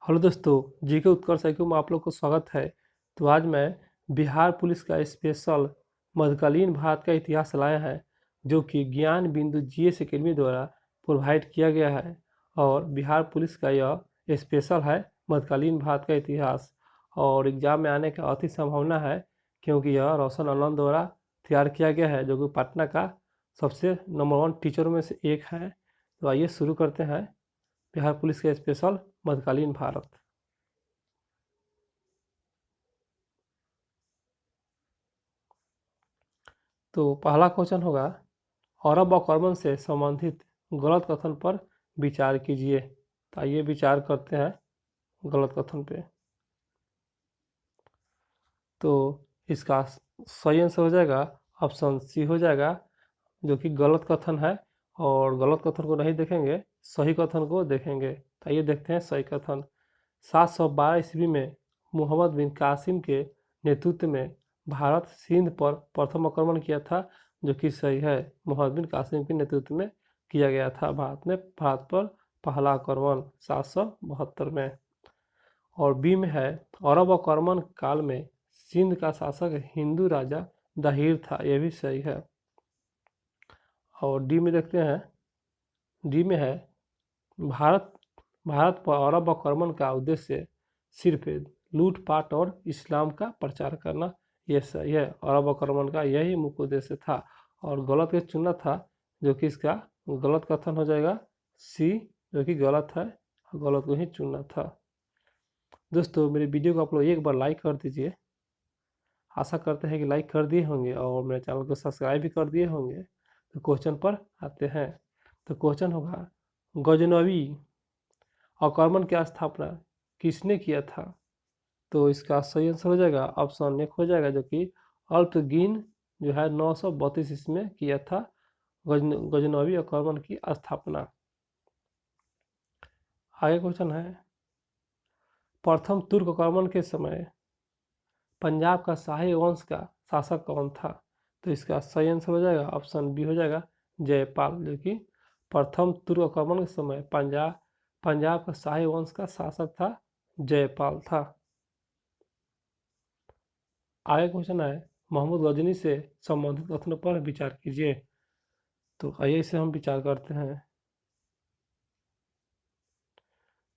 Hello दोस्तों, GK उत्कर्ष IQ में आप लोग को स्वागत है। तो आज मैं बिहार पुलिस का स्पेशल मध्यकालीन भारत का इतिहास लाया है, जो कि ज्ञान बिंदु GS एकेडमी द्वारा प्रोवाइड किया गया है। और बिहार पुलिस का यह स्पेशल है मध्यकालीन भारत का इतिहास, और एग्जाम में आने का अति संभावना है, क्योंकि यह रोशन आनंद द्वारा तैयार किया गया है, जो कि पटना का सबसे नंबर 1 टीचरों में से एक है। तो आइए शुरू करते हैं बिहार पुलिस का स्पेशल मध्यकालीन भारत। तो पहला क्वेश्चन होगा, अरब अकरमन से संबंधित गलत कथन पर विचार कीजिए। तो आइए विचार करते हैं गलत कथन पे। तो इसका सही आंसर हो जाएगा ऑप्शन सी हो जाएगा, जो कि गलत कथन है। और गलत कथन को नहीं देखेंगे, सही कथन को देखेंगे। तो आइए देखते हैं सही कथन। 712 ईस्वी में मोहम्मद बिन कासिम के नेतृत्व में भारत सिंध पर प्रथम आक्रमण किया था, जो कि सही है। मोहम्मद बिन कासिम के नेतृत्व में किया गया था भारत पर पहला आक्रमण 772 में। और बी में है, अरब आक्रमण काल में सिंध का शासक हिंदू राजा दाहिर था। यह भी सही है। और डी में देखते हैं, डी में है, भारत भारत पर अरब आक्रमण का उद्देश्य सिर्फ लूटपाट और इस्लाम का प्रचार करना। यह सही है। अरब आक्रमण का यही मुख्य उद्देश्य था। और गलत के चुनना था, जो कि इसका गलत कथन हो जाएगा सी, जो कि गलत है। गलत को ही चुनना था। दोस्तों, मेरे वीडियो को आप लोग एक बार लाइक कर दीजिए। आशा करते हैं कि लाइक कर दिए होंगे और मेरे चैनल को सब्सक्राइब भी कर दिए होंगे। तो क्वेश्चन पर आते हैं। तो क्वेश्चन होगा, गजनवी आक्रमण की स्थापना किसने किया था? तो इसका सही आंसर हो जाएगा ऑप्शन एक हो जाएगा, जो कि अल्पगीन जो है 932 इसमें किया था गजनवी आक्रमण की स्थापना। आगे क्वेश्चन है, प्रथम तुर्क आक्रमण के समय पंजाब का शाही वंश का शासक कौन था? तो इसका सही आंसर हो जाएगा ऑप्शन बी हो जाएगा जयपाल, जो कि प्रथम तुर्क आक्रमण के समय पंजाब का शाही वंश का शासक था जयपाल था। आगे क्वेश्चन है, मोहम्मद गजनी से संबंधित कथनों पर विचार कीजिए। तो आइए इसे हम विचार करते हैं।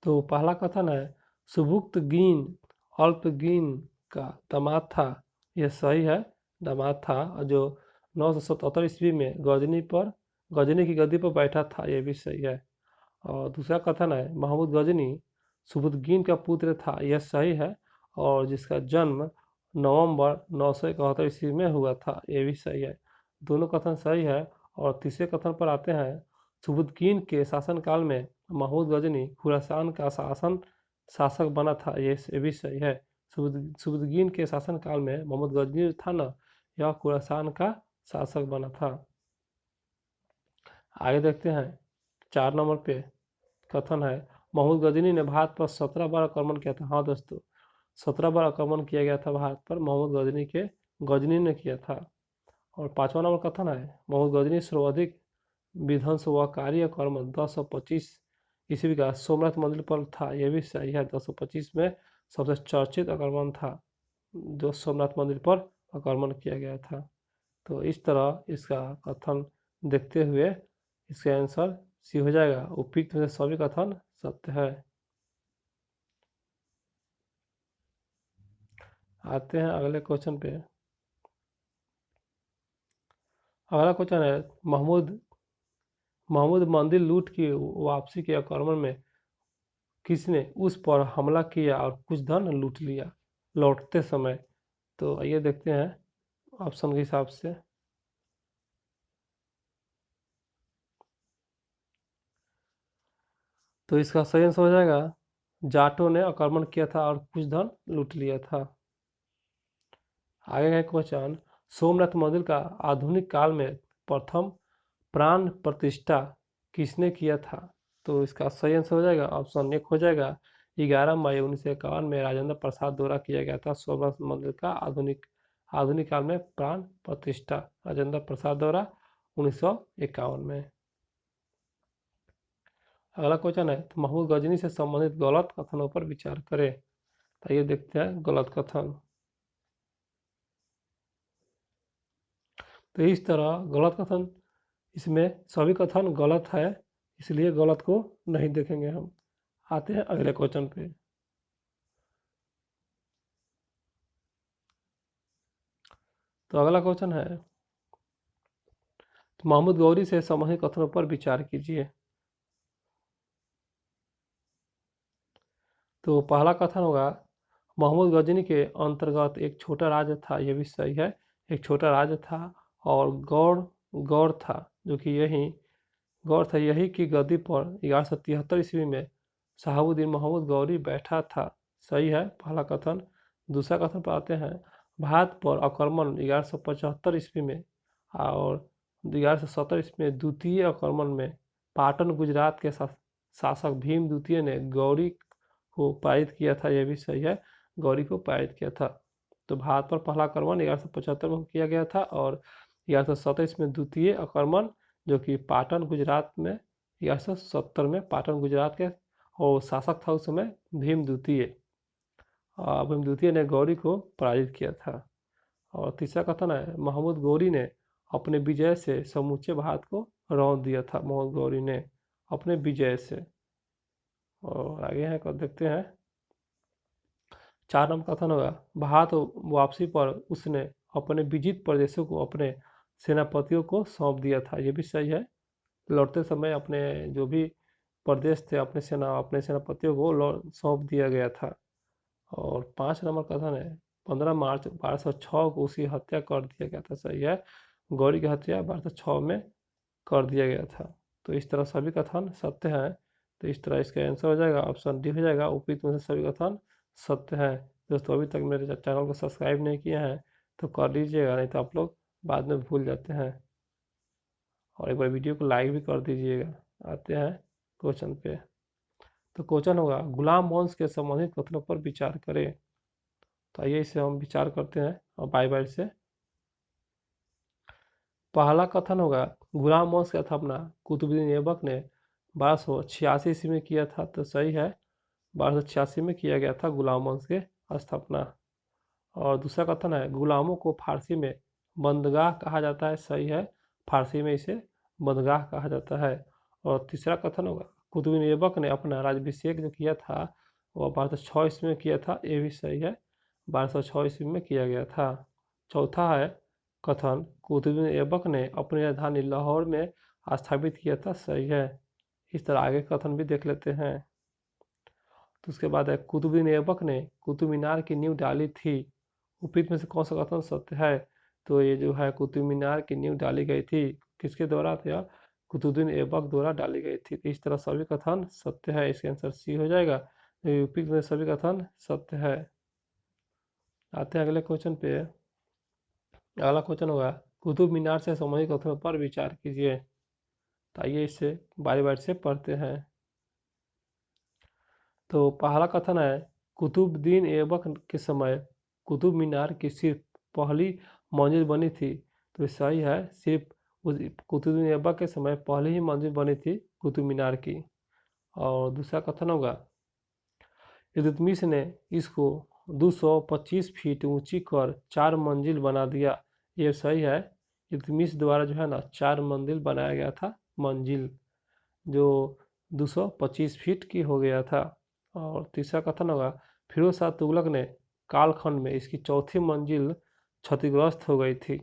तो पहला कथन है, सुबुक्तगीन अल्पगीन का दामाद था। यह सही है, दामाद था, जो 977 ईस्वी में गजनी की गद्दी पर बैठा था। यह भी सही है। और दूसरा कथन है, महमूद गजनी सुबुक्तगीन का पुत्र था। यह सही है, और जिसका जन्म नवंबर 971 ईस्वी में हुआ था। यह भी सही है। दोनों कथन सही है। और तीसरे कथन पर आते हैं, सुबुक्तगीन के शासनकाल में महमूद गजनी खुरासान का शासक बना था। ये भी सही है। सुबुक्तगीन के शासनकाल में मोहम्मद गजनी था ना, यह खुरासान का शासक बना था। आगे देखते हैं, 4 नंबर पे कथन है, महमूद गजनी ने भारत पर 17 बार आक्रमण किया था। हाँ दोस्तों, 17 बार आक्रमण किया गया था भारत पर, महमूद गजनी ने किया था। और 5वां नंबर कथन है, महमूद गजनी सर्वाधिक विध्वंसकारी आक्रमण 1025 ईस्वी का सोमनाथ मंदिर पर था। यह भी सही है। 1025 में सबसे चर्चित आक्रमण था, जो सोमनाथ मंदिर पर आक्रमण किया गया था। तो इस तरह इसका कथन देखते हुए इसका आंसर सी हो जाएगा। उपयुक्त में से सभी कथन सत्य है। आते हैं अगले क्वेश्चन पे। अगला क्वेश्चन है, महमूद मंदिर लूट की वापसी के आक्रमण में किसने उस पर हमला किया और कुछ धन लूट लिया लौटते समय? तो आइए देखते हैं ऑप्शन के हिसाब से। तो इसका सही आंसर हो जाएगा, जाटों ने आक्रमण किया था और कुछ धन लूट लिया था। आगे का क्वेश्चन, सोमनाथ मंदिर का आधुनिक काल में प्रथम प्राण प्रतिष्ठा किसने किया था? तो इसका सही आंसर हो जाएगा ऑप्शन एक हो जाएगा, 11 मई 1951 में राजेंद्र प्रसाद द्वारा किया गया था सोमनाथ मंदिर का आधुनिक काल में प्राण प्रतिष्ठा, राजेंद्र प्रसाद द्वारा 1951 में। अगला क्वेश्चन है, तो महमूद गजनी से संबंधित गलत कथनों पर विचार करें। तो ये देखते हैं गलत कथन। तो इस तरह गलत कथन, इसमें सभी कथन गलत है, इसलिए गलत को नहीं देखेंगे हम। आते हैं अगले क्वेश्चन पे। तो अगला क्वेश्चन है, तो महमूद गौरी से संबंधित कथनों पर विचार कीजिए। तो पहला कथन होगा, महमूद गजनी के अंतर्गत एक छोटा राज्य था। ये भी सही है, एक छोटा राज्य था और गौड़ गौड़ था, जो कि गौड़ था यही की गद्दी पर 1173 ईस्वी में शहाबुद्दीन महमूद गौरी बैठा था। सही है पहला कथन। दूसरा कथन पर आते हैं, भारत पर आक्रमण 1175 ईस्वी में और 1170 ईस्वी में द्वितीय आक्रमण में पाटन गुजरात के शासक भीम द्वितीय ने गौरी को पारित किया था। यह भी सही है, गौरी को पारित किया था। तो भारत पर पहला आक्रमण 1175 में किया गया था और 1127 में द्वितीय आक्रमण, जो कि पाटन गुजरात में 1170 में पाटन गुजरात के, और शासक था उस समय भीम द्वितीय। भीम द्वितीय ने गौरी को पराजित किया था। और तीसरा कथन है, महमूद गौरी ने अपने विजय से समूचे भारत को रौंद दिया था। महमूद गौरी ने अपने विजय से। और आगे है कर देखते हैं। 4 नंबर कथन होगा, भारत वापसी पर उसने अपने विजित प्रदेशों को अपने सेनापतियों को सौंप दिया था। ये भी सही है, लौटते समय अपने जो भी प्रदेश थे अपने सेनापतियों को सौंप दिया गया था। और 5 नंबर कथन है, 15 मार्च 1206 को उसकी हत्या कर दिया गया था। सही है, गौरी की हत्या 1206 में कर दिया गया था। तो इस तरह सभी कथन सत्य हैं। तो इस तरह इसका आंसर हो जाएगा ऑप्शन डी हो जाएगा, उपयुक्त में से सभी कथन सत्य हैं। दोस्तों अभी तक मेरे चैनल को सब्सक्राइब नहीं किए हैं तो कर लीजिएगा, नहीं तो आप लोग बाद में भूल जाते हैं। और एक बार वीडियो को लाइक भी कर दीजिएगा। आते हैं क्वेश्चन पे। तो क्वेश्चन होगा, गुलाम वंश के संबंधित कथनों पर विचार करें। तो आइए इसे हम विचार करते हैं और बाय बाय से। पहला कथन होगा, गुलाम वंश की स्थापना कुतुबुद्दीन ऐबक ने 1286 ईस्वी में किया था। तो सही है, 1286 में किया गया था गुलाम वंश के स्थापना। और दूसरा कथन है, गुलामों को फारसी में बंदगाह कहा जाता है। सही है, फारसी में इसे बंदगाह कहा जाता है। और तीसरा कथन होगा, कुतुबुद्दीन ऐबक ने अपना राज्याभिषेक जो किया था वह 1206 ईस्वी में किया था। ये भी सही है, 1206 ईस्वी में किया गया था। चौथा है कथन, कुतुबुद्दीन ऐबक ने अपनी राजधानी लाहौर में स्थापित किया था। सही है। इस तरह आगे कथन भी देख लेते हैं। तो उसके बाद है, कुतुबुद्दीन ऐबक ने कुतुब मीनार की नींव डाली थी। उपयुक्त में से कौन सा कथन सत्य है? तो ये जो है कुतुब मीनार की नींव डाली गई थी, किसके द्वारा था? कुतुबुद्दीन ऐबक द्वारा डाली गई थी। तो इस तरह सभी कथन सत्य है, इसका आंसर सी हो जाएगा। उपयुक्त में सभी कथन सत्य है। आते हैं अगले क्वेश्चन पे। अगला क्वेश्चन होगा, कुतुब मीनार से संबंधित कथनों पर विचार कीजिए। तो आइए इसे बारी बारी से पढ़ते हैं। तो पहला कथन है, कुतुबुद्दीन ऐबक के समय कुतुब मीनार की सिर्फ पहली मंजिल बनी थी। तो सही है, सिर्फ कुतुबुद्दीन ऐबक के समय पहली ही मंजिल बनी थी कुतुब मीनार की। और दूसरा कथन होगा, इल्तुतमिश ने इसको 225 फीट ऊंची कर 4 मंजिल बना दिया। ये सही है, इल्तुतमिश द्वारा जो है ना 4 मंजिल बनाया गया था, मंजिल जो 225 फीट की हो गया था। और तीसरा कथन होगा, फिरोज शाह तुगलक ने कालखंड में इसकी चौथी मंजिल क्षतिग्रस्त हो गई थी।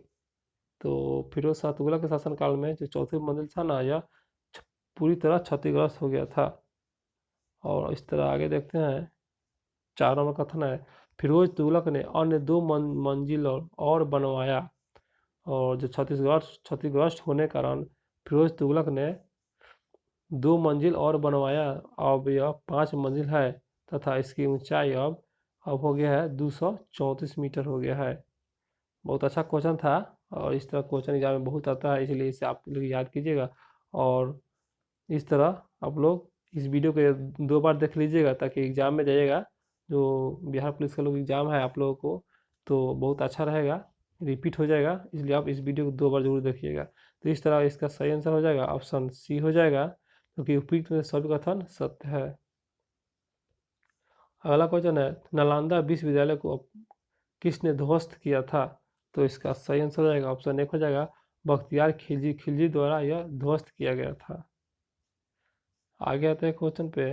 तो फिरोज शाह तुगलक के शासनकाल में जो चौथी मंजिल था ना, यह पूरी तरह क्षतिग्रस्त हो गया था। और इस तरह आगे देखते हैं। 4 नंबर कथन है, फिरोज तुगलक ने अन्य 2 मंजिल और बनवाया। और जो क्षतिग्रस्त होने के कारण फिरोज तुगलक ने 2 मंजिल और बनवाया। अब यह 5 मंजिल है तथा इसकी ऊंचाई अब हो गया है 234 मीटर हो गया है। बहुत अच्छा क्वेश्चन था और इस तरह क्वेश्चन एग्जाम में बहुत आता है, इसलिए इसे आप लोग याद कीजिएगा। और इस तरह आप लोग इस वीडियो को 2 बार देख लीजिएगा ताकि एग्ज़ाम में जाइएगा। जो बिहार पुलिस का लोग एग्ज़ाम है आप लोगों को, तो बहुत अच्छा रहेगा, रिपीट हो जाएगा। इसलिए आप इस वीडियो को 2 बार जरूर देखिएगा। तो इस तरह इसका सही आंसर हो जाएगा ऑप्शन सी हो जाएगा। क्योंकि उपयुक्त में से सभी कथन सत्य है। अगला क्वेश्चन है, नालंदा विश्वविद्यालय को किसने ध्वस्त किया था? तो इसका सही आंसर हो जाएगा ऑप्शन 1 हो जाएगा, बख्तियार खिलजी खिलजी द्वारा यह ध्वस्त किया गया था। आगे आते हैं क्वेश्चन पे,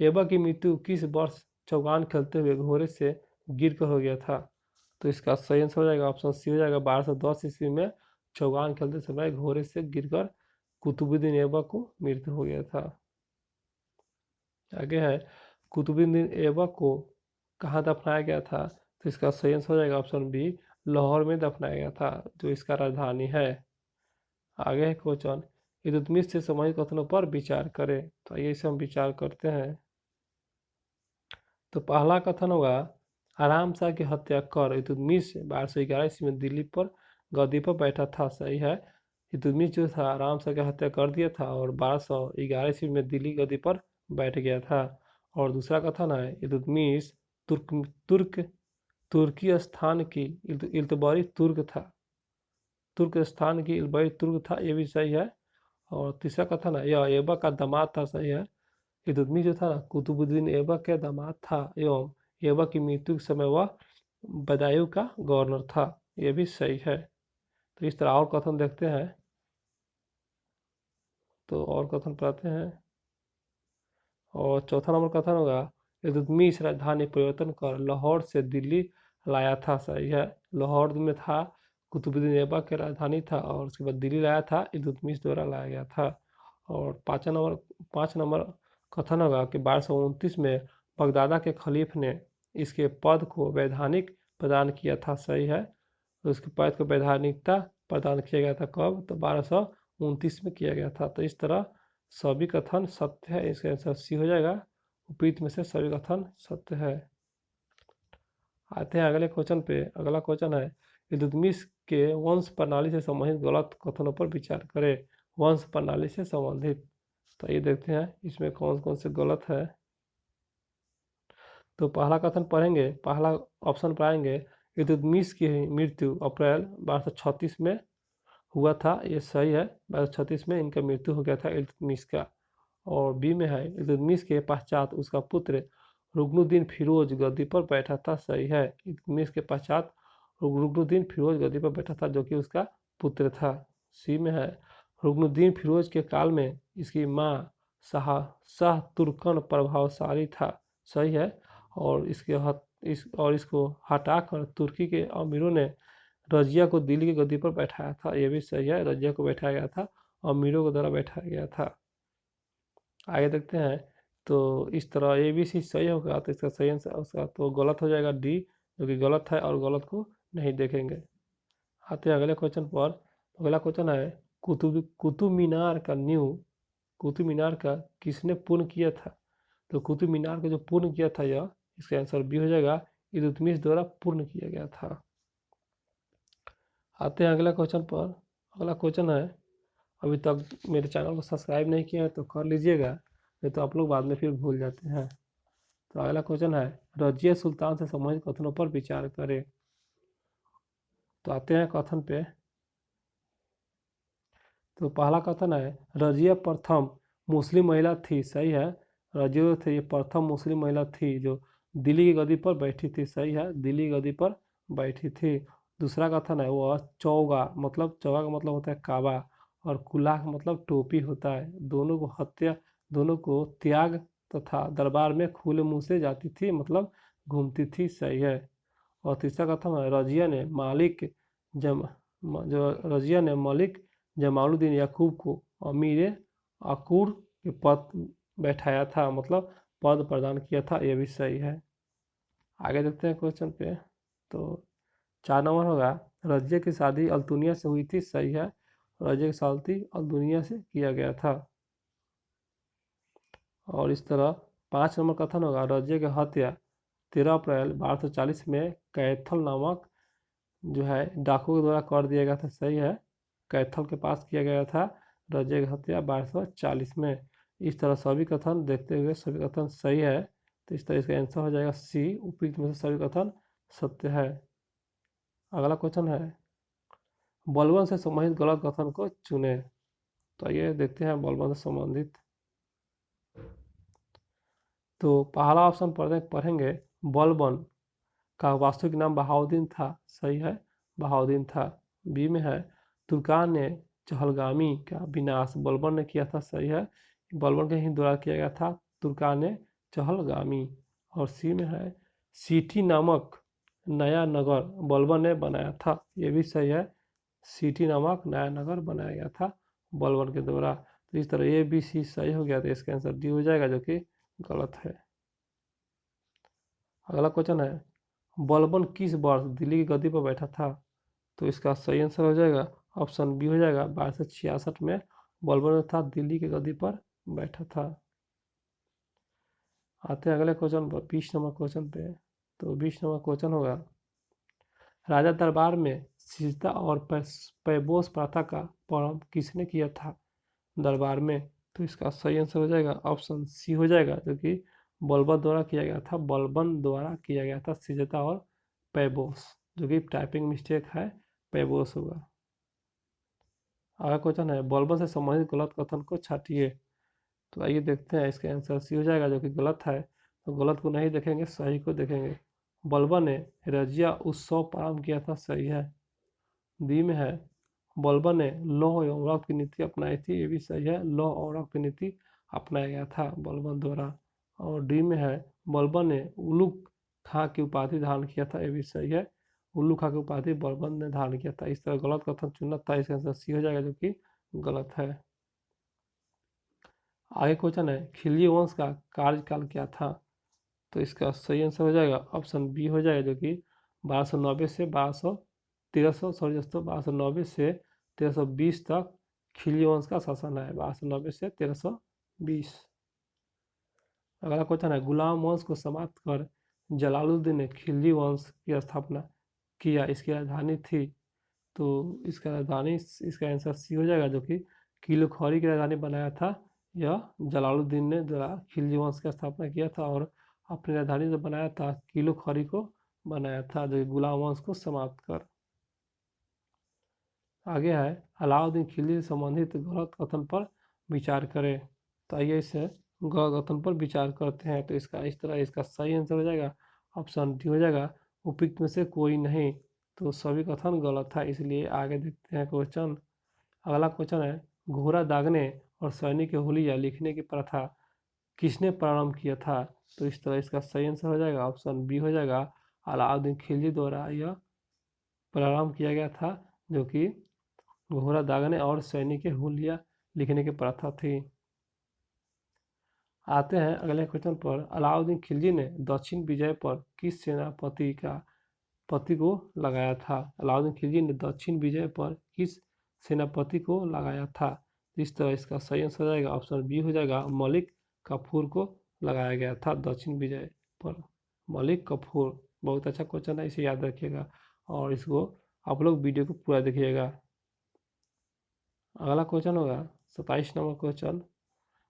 एबा की मृत्यु किस वर्ष चौगान खेलते हुए घोड़े से गिर कर हो गया था? तो इसका सही आंसर हो जाएगा ऑप्शन सी हो जाएगा, 1210 ईस्वी में चौगान खेलते समय घोड़े से गिरकर कुतुबुद्दीन ऐबक को मृत्यु हो गया था। आगे है, कुतुबुद्दीन ऐबक को कहाँ दफनाया गया था? तो इसका सही आंसर हो जाएगा ऑप्शन बी, लाहौर में दफनाया गया था, जो इसका राजधानी है। आगे है क्वेश्चन, इल्तुतमिश से संबंधित कथनों पर विचार करें। तो आइए इसे हम विचार करते हैं। तो पहला कथन होगा, आराम शाह की हत्या कर इल्तुतमिश 1211 ईस्वी में दिल्ली पर गद्दी पर बैठा था। सही है, इल्तुतमिश जो था आराम शाह की हत्या कर दिया था और 1211 ईस्वी में दिल्ली गद्दी पर बैठ गया था। और दूसरा कथन है, इल्तुतमिश तुर्क तुर्क तुर्की स्थान की इल्तबरी तुर्क था, तुर्क स्थान की इल्तबरी तुर्क था, ये भी सही है। और तीसरा कथन है, यह ऐबक का दामाद था। सही है, इल्तुतमिश जो था ना कुतुबुद्दीन ऐबक का दामाद था एवं ऐबक की मृत्यु के समय वह बदायूं का गवर्नर था, ये भी सही है। तो इस तरह और कथन देखते हैं। तो और कथन पढ़ते हैं। और चौथा नंबर कथन होगा, इल्तुतमिश राजधानी परिवर्तन कर लाहौर से दिल्ली लाया था। सही है, लाहौर में था, कुतुबुद्दीन ऐबक की राजधानी था और उसके बाद दिल्ली लाया था, इल्तुतमिश द्वारा लाया गया था। और 5 नंबर कथन होगा कि 1229 में बगदादा के खलीफ ने इसके पद को वैधानिक प्रदान किया था। सही है, तो उसके पद को वैधानिकता प्रदान किया गया था कब? तो 1229 में किया गया था। तो इस तरह सभी कथन सत्य है, इसका आंसर सी हो जाएगा, उपयुक्त में से सभी कथन सत्य है। आते हैं अगले क्वेश्चन पे। अगला क्वेश्चन है, इल्तुतमिश के वंश प्रणाली से संबंधित गलत कथनों पर विचार करें। वंश प्रणाली से संबंधित, तो ये देखते हैं इसमें कौन कौन से गलत है। तो पहला कथन पढ़ेंगे, पहला ऑप्शन पढ़ाएंगे, इल्तुतमिश की मृत्यु अप्रैल 1236 में हुआ था, ये सही है, 1236 में इनका मृत्यु हो गया था इल्तुतमिश का। और बी में है, इल्तुतमिश के पश्चात उसका पुत्र रुकनुद्दीन फिरोज गद्दी पर बैठा था। सही है, इल्तुतमिश के पश्चात रुकनुद्दीन फिरोज गद्दी पर बैठा था, जो कि उसका पुत्र था। सी में है, रुकनुद्दीन फिरोज के काल में इसकी माँ शाह तुर्कन प्रभावशाली था। सही है, और इसको हटाकर तुर्की के अमीरों ने रजिया को दिल्ली की गद्दी पर बैठाया था। ये भी सही है, रजिया को बैठाया गया था, अमीरों के द्वारा बैठाया गया था। आगे देखते हैं। तो इस तरह ए बी सी सही होगा, तो इसका सही आंसर उसका तो गलत हो जाएगा डी, जो कि गलत है और गलत को नहीं देखेंगे। आते हैं अगले क्वेश्चन पर। अगला क्वेश्चन है, कुतुब मीनार का कुतुब मीनार का किसने पूर्ण किया था? तो कुतुब मीनार को जो पूर्ण किया था यह, इसका आंसर बी हो जाएगा, इल्तुतमिश द्वारा पूर्ण किया गया था। आते हैं अगला क्वेश्चन पर। अगला क्वेश्चन है, अभी तक मेरे चैनल को सब्सक्राइब नहीं किया है तो कर लीजिएगा, नहीं तो आप लोग बाद में फिर भूल जाते हैं। तो अगला क्वेश्चन है, रजिया सुल्तान से संबंधित कथनों पर विचार करें। तो आते हैं कथन पे। तो पहला कथन है, रजिया प्रथम मुस्लिम महिला थी। सही है, रजिया जो थी ये प्रथम मुस्लिम महिला थी जो दिल्ली की गद्दी पर बैठी थी। सही है, दिल्ली की गद्दी पर बैठी थी। दूसरा कथन है, वह चौगा चौगा का मतलब होता है काबा, और कुल्ला का मतलब टोपी होता है, दोनों को त्याग तथा दरबार में खुले मुंह से जाती थी, मतलब घूमती थी। सही है। और तीसरा कथन है, रजिया ने मलिक जमालुद्दीन याकूब को अमीर अकूर के पद बैठाया था, मतलब पद प्रदान किया था, यह भी सही है। आगे देखते हैं क्वेश्चन पे। तो 4 नंबर होगा, रजिया की शादी अल्तुनिया से हुई थी। सही है, रजिया की शादी अल्तुनिया से किया गया था। और इस तरह 5 नंबर कथन होगा, रजिया की हत्या 13 अप्रैल 1240 में कैथल नामक जो है डाकू के द्वारा कर दिया गया था। सही है, कैथल के पास किया गया था रजिया की हत्या 1240 में। इस तरह सभी कथन देखते हुए सभी कथन सही है, तो इस तरह इसका आंसर हो जाएगा सी, उपयुक्त में से सभी कथन सत्य है। अगला क्वेश्चन है, बलबन से संबंधित गलत कथन को चुने। तो आइए देखते हैं बलबन से संबंधित। तो पहला ऑप्शन पढ़ेंगे बलबन का वास्तविक नाम बहाउद्दीन था, सही है, बहाउद्दीन था। बी में है तुर्कान ने चहलगामी का विनाश बलबन ने किया था, सही है, बलबन के ही द्वारा किया गया था तुर्कान ने चहलगामी। और सी में है सीठी नामक नया नगर बलबन ने बनाया था, ये भी सही है, सीठी नामक नया नगर बनाया गया था बलबन के द्वारा। तो इस तरह ए बी सी सही हो गया, तो इसका आंसर डी हो जाएगा, जो कि गलत है। अगला क्वेश्चन है बलबन किस वर्ष दिल्ली की गद्दी पर बैठा था? तो इसका सही आंसर हो जाएगा ऑप्शन बी हो जाएगा, 1266 में बलबन था दिल्ली की गद्दी पर बैठा था। आते हैं अगले क्वेश्चन पर, 20 नंबर क्वेश्चन पे। तो 20 नंबर क्वेश्चन होगा राजा दरबार में सिजदा और पैबोस प्रथा का प्रारंभ किसने किया था दरबार में? तो इसका सही आंसर हो जाएगा ऑप्शन सी हो जाएगा, जो कि बलबन द्वारा किया गया था, बलबन द्वारा किया गया था सिजदा और पैबोस, जो कि टाइपिंग मिस्टेक है, पैबोस होगा। अगला क्वेश्चन है बलबन से संबंधित गलत कथन को छाटिए। तो आइए देखते हैं, इसका आंसर सी हो जाएगा, जो कि गलत है। तो गलत को नहीं देखेंगे, सही को देखेंगे। बलबन ने रजिया उत्सव प्रारंभ किया था, सही है। डी में है बलबन ने लौह एवं रक्त की नीति अपनाई थी, ये भी सही है, लौह और रक्त की नीति अपनाया गया था बलबन द्वारा। और डी में है बलबन ने उलुग खां की उपाधि धारण किया था, ये भी सही है, उल्लू खां की उपाधि बलबन ने धारण किया था। इस तरह गलत कथन चुनना था, इसका आंसर सी हो जाएगा, जो कि गलत है। आगे क्वेश्चन है खिलजी वंश का कार्यकाल क्या था? तो इसका सही आंसर हो जाएगा ऑप्शन बी हो जाएगा, जो कि 1290 से 1320 तक खिलजी वंश का शासन है, 1290 से 1320। अगला क्वेश्चन है गुलाम वंश को समाप्त कर जलालुद्दीन ने खिलजी वंश की स्थापना किया, इसकी राजधानी थी। तो इसका राजधानी, इसका आंसर सी हो जाएगा, जो कि किलो खौरी की राजधानी बनाया था यह जलालुद्दीन ने द्वारा खिलजी वंश की स्थापना किया था, और अपनी राजधानी जो बनाया था किलो खौरी को बनाया था, जो गुलाम वंश को समाप्त कर। आगे है अलाउद्दीन खिलजी से संबंधित गलत कथन पर विचार करें। तो आइए इसे गलत कथन पर विचार करते हैं। तो इसका इस तरह इसका सही आंसर हो जाएगा ऑप्शन डी हो जाएगा, उपयुक्त में से कोई नहीं। तो सभी कथन गलत था, इसलिए आगे देखते हैं क्वेश्चन। अगला क्वेश्चन है घोड़ा दागने और सैनिक के हुलिया लिखने की प्रथा किसने प्रारंभ किया था? तो इस तरह इसका सही आंसर हो जाएगा ऑप्शन बी हो जाएगा, अलाउद्दीन खिलजी द्वारा यह प्रारंभ किया गया था, जो कि घोड़ा दागने और सैनिक के हुलिया लिखने की प्रथा थी। आते हैं अगले क्वेश्चन पर, अलाउद्दीन खिलजी ने दक्षिण विजय पर किस सेनापति को लगाया था? अलाउद्दीन खिलजी ने दक्षिण विजय पर किस सेनापति को लगाया था? इस तरह इसका सही आंसर हो जाएगा ऑप्शन बी हो जाएगा, मलिक कफूर को लगाया गया था दक्षिण विजय पर, मलिक कफूर। बहुत अच्छा क्वेश्चन है, इसे याद रखिएगा और इसको आप लोग वीडियो को पूरा देखिएगा। अगला क्वेश्चन होगा 27 नंबर क्वेश्चन,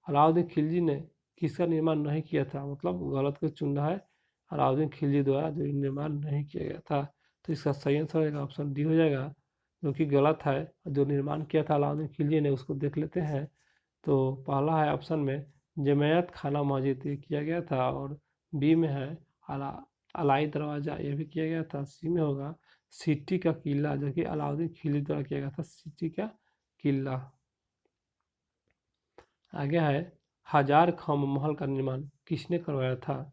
अलाउद्दीन खिलजी ने किसका निर्माण नहीं किया था? मतलब गलत को चुनना है, अलाउद्दीन खिलजी द्वारा जो निर्माण नहीं किया गया था। तो इसका सही आंसर होगा ऑप्शन डी हो जाएगा, जो कि गलत है। जो निर्माण किया था अलाउद्दीन खिलजी ने उसको देख लेते हैं। तो पहला है ऑप्शन में जमायत खाना मस्जिद ये किया गया था, और बी में है अलाई दरवाज़ा, ये भी किया गया था। सी में होगा सिटी का किला, जो कि अलाउद्दीन खिलजी द्वारा किया गया था, सिटी का किला। आगे है हजार खम्भ महल का निर्माण किसने करवाया था?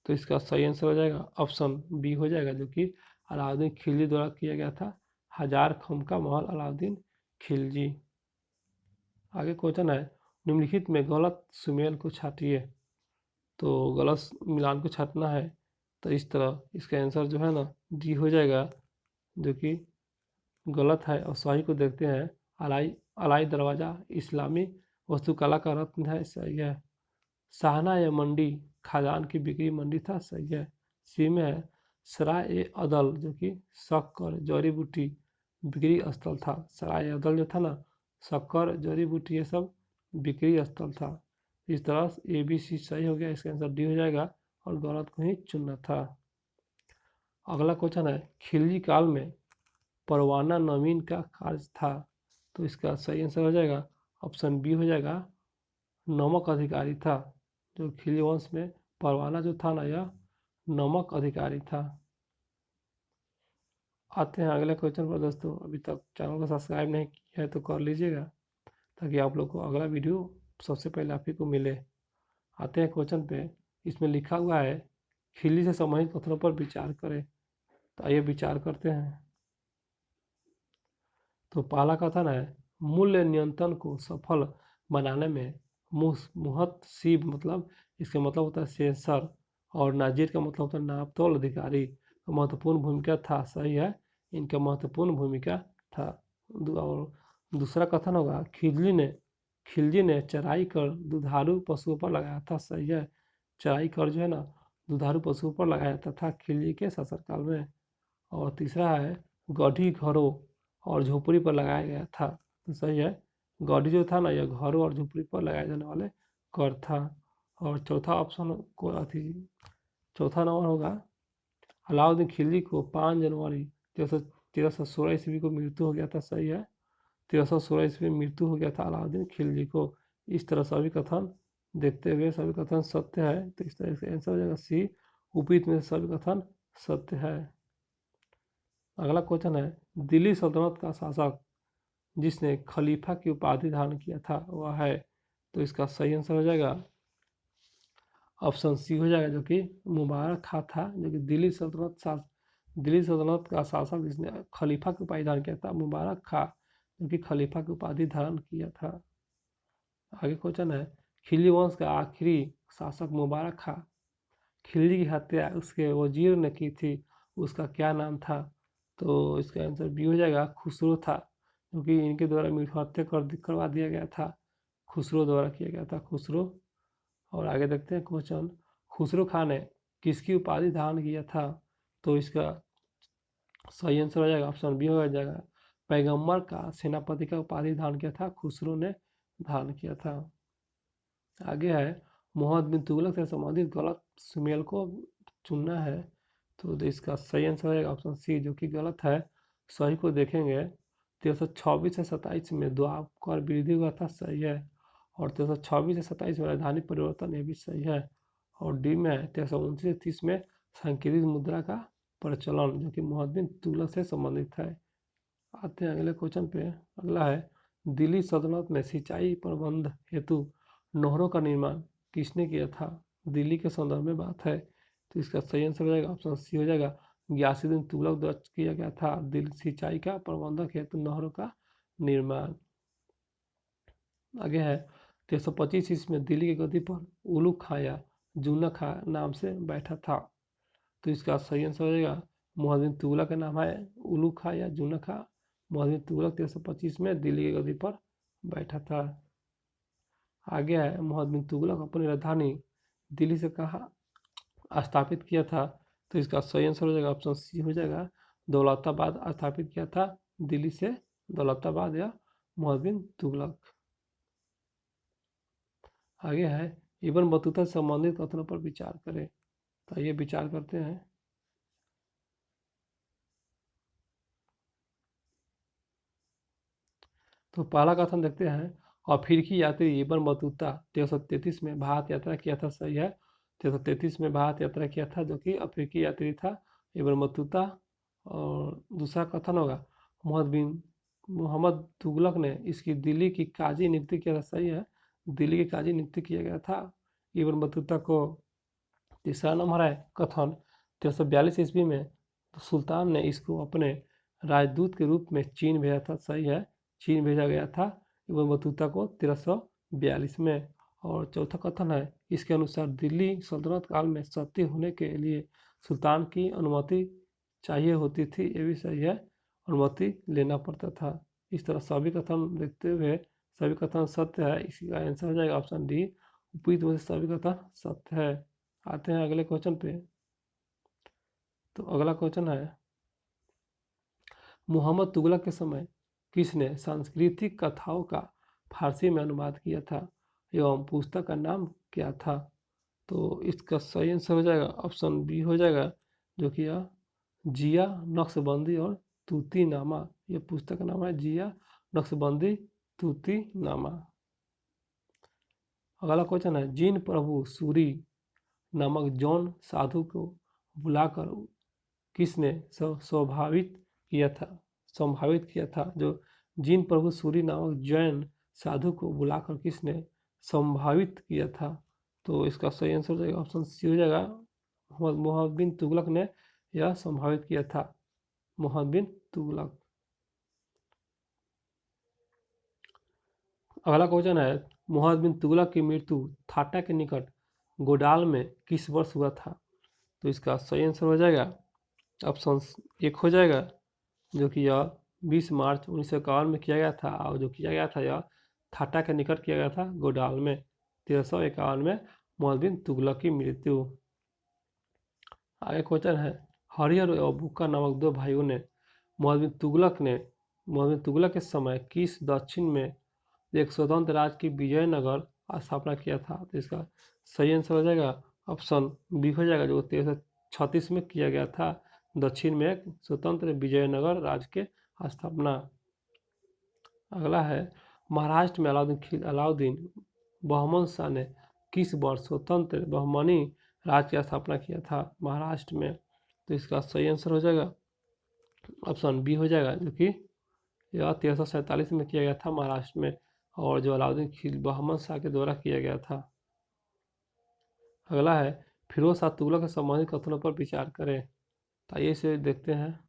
तो इसका सही आंसर हो जाएगा ऑप्शन बी हो जाएगा, जो कि अलाउद्दीन खिलजी द्वारा किया गया था, हजार खम्भ का महल अलाउद्दीन खिलजी। आगे क्वेश्चन है निम्नलिखित में गलत सुमेल को छाटिए। तो गलत मिलान को छाटना है, तो इस तरह इसका आंसर जो है ना डी हो जाएगा, जो कि गलत है। और सही को देखते हैं, अलाई अलाई दरवाज़ा इस्लामी वास्तुकला का रत्न है, सही है। शाहना या मंडी खादान की बिक्री मंडी था, सही है। सी में है सराय ए अदल, जो कि शक्कर जड़ी बूटी बिक्री स्थल था, सराय अदल जो था ना, शक्कर जड़ी बूटी ये सब बिक्री स्थल था। इस तरह ए बी सी सही हो गया, इसका आंसर डी हो जाएगा और गलत को ही चुनना था। अगला क्वेश्चन है खिलजी काल में परवाना नवीन का कार्य था। तो इसका सही आंसर हो जाएगा ऑप्शन बी हो जाएगा, नमक अधिकारी था। जो खिलजी वंश में परवाना जो था ना यह नमक अधिकारी था। आते हैं अगले क्वेश्चन पर दोस्तों। अभी तक चैनल को सब्सक्राइब नहीं किया है तो कर लीजिएगा, ताकि आप लोग को अगला वीडियो सबसे पहले आप ही को मिले। आते हैं क्वेश्चन पे। इसमें लिखा हुआ है खिल्ली से संबंधित कथनों पर विचार करें। तो आइए विचार करते हैं। तो पहला कथन है, मूल्य नियंत्रण को सफल बनाने में मुहतसिब मतलब इसका मतलब होता है सेंसर, और नाजिर का मतलब होता है नापतोल अधिकारी का महत्वपूर्ण भूमिका था। सही है, इनका महत्वपूर्ण भूमिका था। और दूसरा कथन होगा, खिलजी ने चराई कर दुधारू पशुओं पर लगाया था। सही है, चराई कर जो है ना दुधारू पशुओं पर लगाया जाता था खिलजी के शासनकाल में। और तीसरा है, गढ़ी घरों और झोपड़ी पर लगाया गया था। तो सही है, गढ़ी जो था ना यह घरों और झोपड़ी पर लगाए जाने वाले कर था। और चौथा ऑप्शन को चौथा नंबर होगा, अलाउद्दीन खिलजी को 5 जनवरी 1316 ईस्वी को मृत्यु हो गया था। सही है, 1316 ईस्वी में मृत्यु हो गया था अलाउद्दीन खिलजी को। इस तरह सभी कथन देखते हुए सभी कथन सत्य है, तो इस तरह से आंसर हो जाएगा सी। उपयुक्त में सभी कथन सत्य है। अगला क्वेश्चन है, दिल्ली सल्तनत का शासक जिसने खलीफा की उपाधि धारण किया था वह है। तो इसका सही आंसर हो जाएगा ऑप्शन सी हो जाएगा, जो कि मुबारक खां था, जो कि दिल्ली सल्तनत का शासक जिसने खलीफा की उपाधि धारण किया था मुबारक खां, जो कि खलीफा की उपाधि धारण किया था। आगे क्वेश्चन है, खिलजी वंश का आखिरी शासक मुबारक खां, खिलजी की हत्या उसके वजीर ने की थी, उसका क्या नाम था। तो इसका आंसर बी हो जाएगा, खुसरो था, क्योंकि इनके द्वारा हत्या करवा दिया गया था, खुसरो द्वारा किया गया था, खुसरो। और आगे देखते हैं क्वेश्चन, खुसरो खान ने किसकी उपाधि धारण किया था। तो इसका सही आंसर हो जाएगा ऑप्शन बी हो जाएगा, पैगंबर का सेनापति का उपाधि धारण किया था खुसरो ने धारण किया था। आगे है, मोहम्मद बिन तुगलक से संबंधित गलत सुमेल को चुनना है। तो इसका सही आंसर रहेगा ऑप्शन सी, जो कि गलत है। सही को देखेंगे, 1326 से 27 में द्वापर वृद्धि हुआ था। सही है। और 1326 से 27 में राजधानी परिवर्तन, ये भी सही है। और डी में है 1329 से 30 में संकेतित मुद्रा का प्रचलन, जो कि मोहम्मद बिन तुगलक से संबंधित है। आते हैं अगले क्वेश्चन पे। अगला है, दिल्ली सल्तनत में सिंचाई प्रबंध हेतु नहरों का निर्माण किसने किया था। दिल्ली के संदर्भ में बात है, तो इसका सही आंसर हो जाएगा ऑप्शन सी हो जाएगा, गयासुद्दीन तुगलक द्वारा किया गया था दिल्ली सिंचाई का प्रबंधक हेतु नहरों का निर्माण। आगे है, 1325 ईस्वी में दिल्ली की गद्दी पर उलू खां या जूना खां नाम से बैठा था। तो इसका सही आंसर हो जाएगा, मोहम्मद बिन तुगलक का नाम है उलू खां या जूना खां। मोहम्मद बिन तुगलक 1325 में दिल्ली की गद्दी पर बैठा था। आगे है, मोहम्मद बिन तुगलक अपनी राजधानी दिल्ली से कहाँ स्थापित किया था। तो इसका सही आंसर हो जाएगा ऑप्शन सी हो जाएगा, दौलताबाद स्थापित किया था दिल्ली से, दौलताबाद या मोहम्मद बिन तुगलक। आगे है, इब्न बतूता से संबंधित कथनों पर विचार करें। तो ये विचार करते हैं। तो पहला कथन देखते हैं, अफ्रीकी यात्री इब्न बतूता 1333 में भारत यात्रा किया था। सही है, 1333 में भारत यात्रा किया था, जो कि अफ्रीकी यात्री था इब्न बतूता। और दूसरा कथन होगा, मोहम्मद तुगलक ने इसकी दिल्ली की काजी नियुक्त किया था। सही है, दिल्ली की काजी नियुक्त किया गया था इब्न बतूता को। तीसरा नंबर है कथन, 1342 ईस्वी में सुल्तान ने इसको अपने राजदूत के रूप में चीन भेजा था। सही है, चीन भेजा गया था इब्न बतूता को 1342 में। और चौथा कथन है, इसके अनुसार दिल्ली सल्तनत काल में सत्य होने के लिए सुल्तान की अनुमति चाहिए होती थी। ये भी सही है, अनुमति लेना पड़ता था। इस तरह सभी कथन देखते हुए सभी कथन सत्य है, इसी का आंसर हो जाएगा ऑप्शन डी, उपयुक्त में से सभी कथन सत्य है। आते हैं अगले क्वेश्चन पे। तो अगला क्वेश्चन है, मोहम्मद तुगलक के समय किसने सांस्कृतिक कथाओं का फारसी में अनुवाद किया था एवं पुस्तक का नाम क्या था। तो इसका सही आंसर हो जाएगा ऑप्शन बी हो जाएगा, जो कि यह जिया नक्शबंदी और तूती नामा, यह पुस्तक का नाम है जिया नक्शबंदी तूती नामा। अगला क्वेश्चन है, जिन प्रभु सूरी नामक जौन साधु को बुलाकर किसने संभावित किया था। जो जिन प्रभु सूरी नामक जैन साधु को बुलाकर किसने संभावित किया था। तो इसका सही आंसर हो जाएगा ऑप्शन सी हो जाएगा, मोहम्मद बिन तुगलक ने यह संभावित किया था। मोहम्मद बिन तुगलक। अगला क्वेश्चन है, मोहम्मद बिन तुगलक की मृत्यु थाटा के निकट गोडाल में किस वर्ष हुआ था। तो इसका सही आंसर हो जाएगा ऑप्शन एक हो जाएगा, जो कि यह 20 मार्च 1951 में किया गया था। और जो किया गया था यह थाटा के निकट किया गया था गोडाल में। 1351 में मोहम्मद बिन तुगलक की मृत्यु। आगे क्वेश्चन है, हरिहर और बुक्का नामक दो भाइयों ने मोहम्मद बिन तुगलक के समय किस दक्षिण में एक स्वतंत्र राज्य की विजयनगर स्थापना किया था। तो इसका सही आंसर हो जाएगा ऑप्शन बी हो जाएगा, जो 1336 में किया गया था। दक्षिण में एक स्वतंत्र विजयनगर राज्य के स्थापना। अगला है, महाराष्ट्र में अलाउद्दीन बहमन शाह ने किस वर्ष स्वतंत्र बहमनी राज्य की स्थापना किया था महाराष्ट्र में। तो इसका सही आंसर हो जाएगा ऑप्शन बी हो जाएगा, जो कि यह 1347 में किया गया था महाराष्ट्र में, और जो अलाउद्दीन बहमन शाह के द्वारा किया गया था। अगला है, फिरोज शाह तुगलक के संबंधित कथनों पर विचार करें। तो आइए इसे देखते हैं।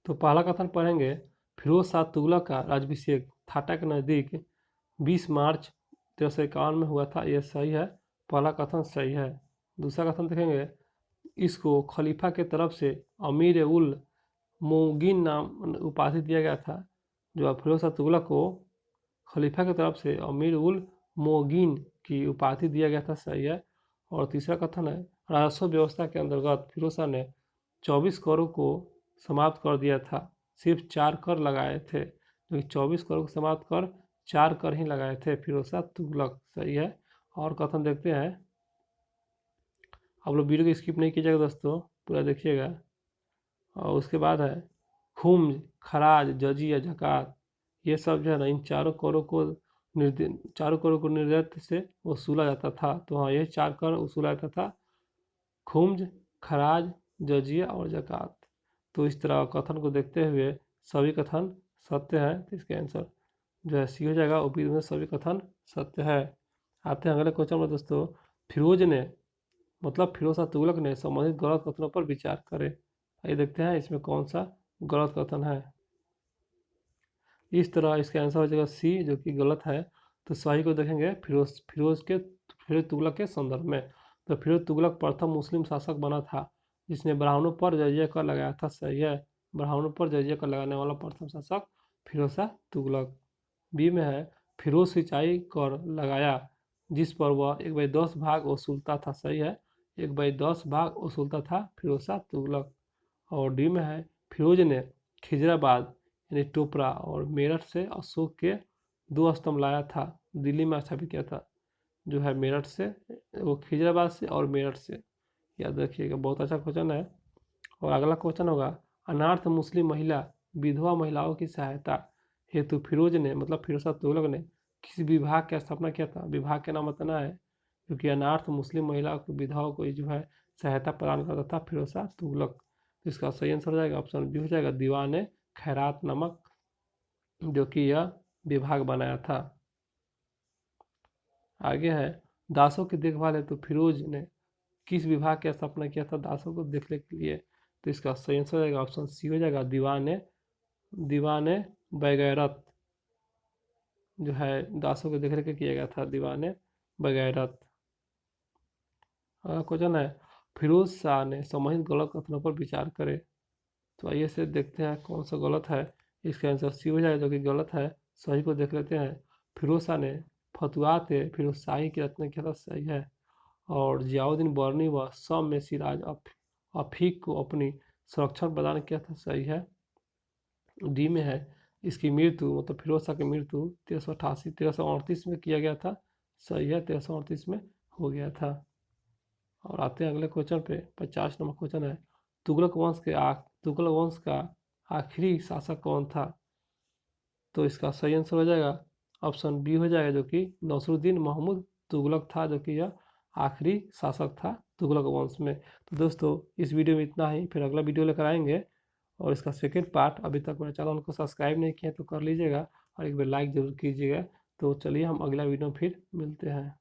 तो पहला कथन पढ़ेंगे, फिरोज शाह तुगलक का राज्याभिषेक थाटा के नज़दीक 20 मार्च 1351 में हुआ था। यह सही है, पहला कथन सही है। दूसरा कथन देखेंगे, इसको खलीफा के तरफ से अमीर उल मोगिन नाम उपाधि दिया गया था। जो फिरोज शाह तुगलक को खलीफा की तरफ से अमीर उल मोगिन की उपाधि दिया गया था। सही है। और तीसरा कथन है, राजस्व व्यवस्था के अंतर्गत फिरोज शाह ने 24 करों को समाप्त कर दिया था, सिर्फ 4 कर लगाए थे। जो 24 करों को समाप्त कर 4 कर ही लगाए थे फिरोज शाह तुगलक। सही है। और कथन देखते हैं, आप लोग वीडियो को स्किप नहीं कीजिएगा दोस्तों, पूरा देखिएगा। और उसके बाद है, खुम्स, खराज, जजिया, ज़कात, ये सब जो है ना, इन चारों करों को निर्धारित से वसूला जाता था। तो हाँ, ये 4 कर वसूला जाता था, खुम्स, खराज, जजिया और ज़कात। तो इस तरह कथन को देखते हुए सभी कथन सत्य है। तो इसका आंसर जो है सी हो जाएगा, ओपी में सभी कथन सत्य है। आते हैं अगले क्वेश्चन में दोस्तों, फिरोज शाह तुगलक ने संबंधित गलत कथनों पर विचार करें। आइए देखते हैं इसमें कौन सा गलत कथन है। इस तरह इसका आंसर हो जाएगा सी, जो कि गलत है। तो सही को देखेंगे, फिरोज तुगलक के संदर्भ में। तो फिरोज तुगलक प्रथम मुस्लिम शासक बना था जिसने ब्राह्मणों पर जजिया कर लगाया था। सही है, ब्राह्मणों पर जजिया कर लगाने वाला प्रथम शासक फिरोज शाह तुगलक। बी में है, फिरोज सिंचाई कर लगाया जिस पर वह 1/10 भाग वसूलता था। सही है, 1/10 भाग वसूलता था फिरोज शाह तुगलक। और डी में है, फिरोज ने खिजराबाद यानी टोपरा और मेरठ से अशोक के 2 स्तंभ लाया था, दिल्ली में स्थापित किया था। जो है मेरठ से, वो खिजराबाद से और मेरठ से, याद रखिएगा, बहुत अच्छा क्वेश्चन है। और अगला क्वेश्चन होगा, अनाथ मुस्लिम महिला विधवा महिलाओं की सहायता हेतु फिरोज शाह तुगलक ने किस विभाग की स्थापना किया था। विभाग के नाम बताना है, क्योंकि अनाथ मुस्लिम महिलाओं को विधवाओं को जो है सहायता प्रदान करता था फिरोज शाह तुगलक। तो इसका सही आंसर हो जाएगा ऑप्शन बी हो जाएगा, दीवान खैरात नामक जो कि यह विभाग बनाया था। आगे है, दासों की देखभाल हेतु फिरोज ने किस विभाग की स्थापना किया था दासों को देखने के लिए। तो इसका सही आंसर हो जाएगा ऑप्शन सी हो जाएगा, दीवाने बगैरत, जो है दासों को देखने के किया गया था, दीवाने बगैरत। क्वेश्चन है, फिरोज शाह ने संबंधित गलत कथनों पर विचार करें। तो आइए से देखते हैं कौन सा गलत है। इसका आंसर सी हो जाएगा, जो कि गलत है। सही को देख लेते हैं, फिरोज शाह ने फतुआत फिरोज शाही की रचना किया था। सही है। और जियाउद्दीन बर्नी व सम में सिराज अफीक को अपनी संरक्षण प्रदान किया था। सही है। डी में है, इसकी मृत्यु फिरोज शाह की मृत्यु 1338 में किया गया था। सही है, 1338 में हो गया था। और आते हैं अगले क्वेश्चन पे, 50 नंबर क्वेश्चन है, तुगलक वंश का आखिरी शासक कौन था। तो इसका सही आंसर हो जाएगा ऑप्शन बी हो जाएगा, जो कि नसरुद्दीन महमूद तुगलक था, जो कि यह आखिरी शासक था तुगलक वंश में। तो दोस्तों इस वीडियो में इतना ही, फिर अगला वीडियो लेकर आएंगे और इसका सेकेंड पार्ट। अभी तक मेरे चैनल को सब्सक्राइब नहीं किया तो कर लीजिएगा और एक बार लाइक ज़रूर कीजिएगा। तो चलिए हम अगला वीडियो में फिर मिलते हैं।